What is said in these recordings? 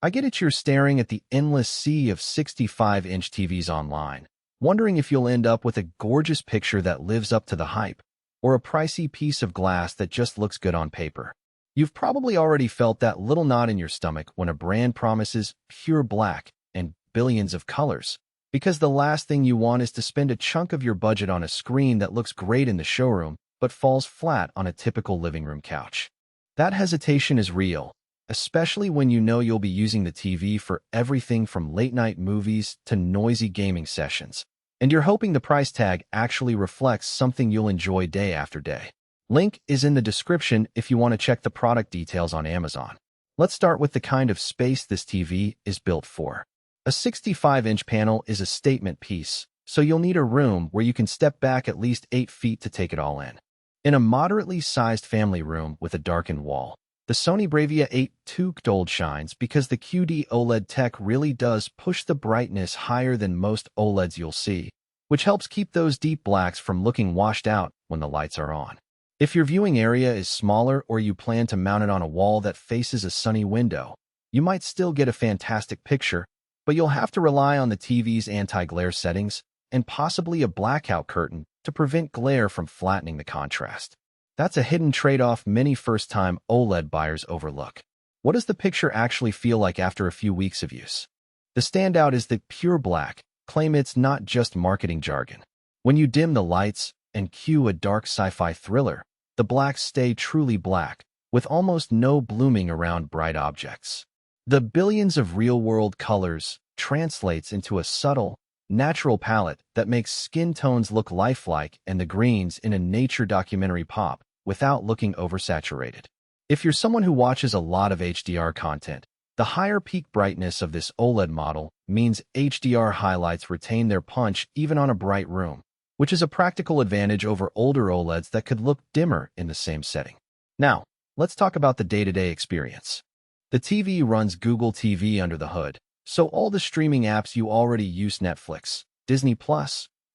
I get it, you're staring at the endless sea of 65-inch TVs online, wondering if you'll end up with a gorgeous picture that lives up to the hype, or a pricey piece of glass that just looks good on paper. You've probably already felt that little knot in your stomach when a brand promises pure black and billions of colors, because the last thing you want is to spend a chunk of your budget on a screen that looks great in the showroom but falls flat on a typical living room couch. That hesitation is real, especially when you know you'll be using the TV for everything from late-night movies to noisy gaming sessions, and you're hoping the price tag actually reflects something you'll enjoy day after day. Link is in the description if you want to check the product details on Amazon. Let's start with the kind of space this TV is built for. A 65-inch panel is a statement piece, so you'll need a room where you can step back at least 8 feet to take it all in. In a moderately sized family room with a darkened wall, the Sony BRAVIA 8 II gold shines because the QD OLED tech really does push the brightness higher than most OLEDs you'll see, which helps keep those deep blacks from looking washed out when the lights are on. If your viewing area is smaller or you plan to mount it on a wall that faces a sunny window, you might still get a fantastic picture, but you'll have to rely on the TV's anti-glare settings and possibly a blackout curtain to prevent glare from flattening the contrast. That's a hidden trade-off many first-time OLED buyers overlook. What does the picture actually feel like after a few weeks of use? The standout is that pure black claim it's not just marketing jargon. When you dim the lights and cue a dark sci-fi thriller, the blacks stay truly black, with almost no blooming around bright objects. The billions of real-world colors translates into a subtle, natural palette that makes skin tones look lifelike and the greens in a nature documentary pop without looking oversaturated. If you're someone who watches a lot of HDR content, the higher peak brightness of this OLED model means HDR highlights retain their punch even on a bright room, which is a practical advantage over older OLEDs that could look dimmer in the same setting. Now, let's talk about the day-to-day experience. The TV runs Google TV under the hood, so all the streaming apps you already use, Netflix, Disney+,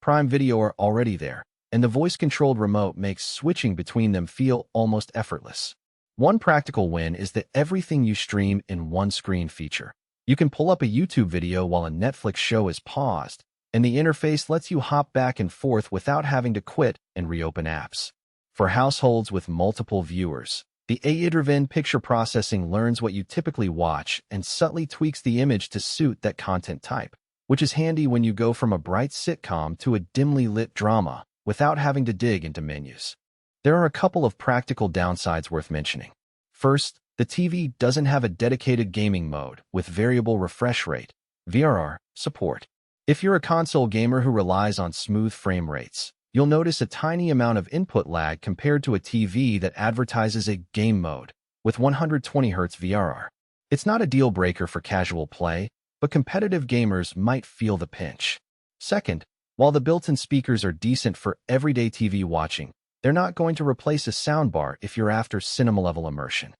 Prime Video, are already there, and the voice-controlled remote makes switching between them feel almost effortless. One practical win is the everything you stream in one screen feature. You can pull up a YouTube video while a Netflix show is paused, and the interface lets you hop back and forth without having to quit and reopen apps. For households with multiple viewers, the AI-driven picture processing learns what you typically watch and subtly tweaks the image to suit that content type, which is handy when you go from a bright sitcom to a dimly lit drama without having to dig into menus. There are a couple of practical downsides worth mentioning. First, the TV doesn't have a dedicated gaming mode with variable refresh rate (VRR) support. If you're a console gamer who relies on smooth frame rates, you'll notice a tiny amount of input lag compared to a TV that advertises a game mode with 120Hz VRR. It's not a deal breaker for casual play, but competitive gamers might feel the pinch. Second, while the built-in speakers are decent for everyday TV watching, they're not going to replace a soundbar if you're after cinema-level immersion.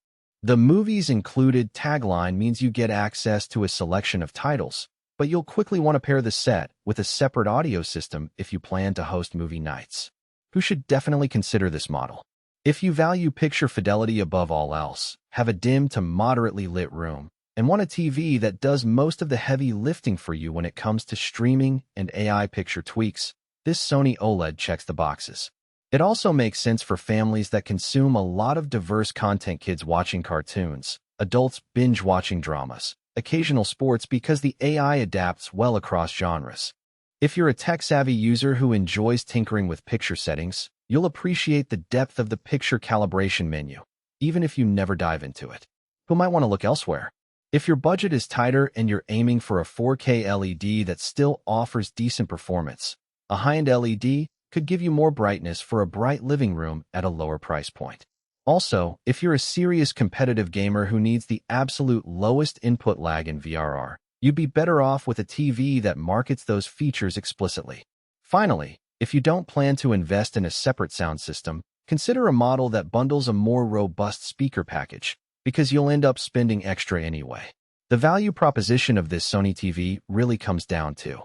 The movies included tagline means you get access to a selection of titles, but you'll quickly want to pair the set with a separate audio system if you plan to host movie nights. You should definitely consider this model. If you value picture fidelity above all else, have a dim to moderately lit room, and want a TV that does most of the heavy lifting for you when it comes to streaming and AI picture tweaks, this Sony OLED checks the boxes. It also makes sense for families that consume a lot of diverse content: kids watching cartoons, adults binge-watching dramas, occasional sports, because the AI adapts well across genres. If you're a tech-savvy user who enjoys tinkering with picture settings, you'll appreciate the depth of the picture calibration menu, even if you never dive into it. You might want to look elsewhere. If your budget is tighter and you're aiming for a 4K LED that still offers decent performance, a high-end LED could give you more brightness for a bright living room at a lower price point. Also, if you're a serious competitive gamer who needs the absolute lowest input lag in VRR, you'd be better off with a TV that markets those features explicitly. Finally, if you don't plan to invest in a separate sound system, consider a model that bundles a more robust speaker package, because you'll end up spending extra anyway. The value proposition of this Sony TV really comes down to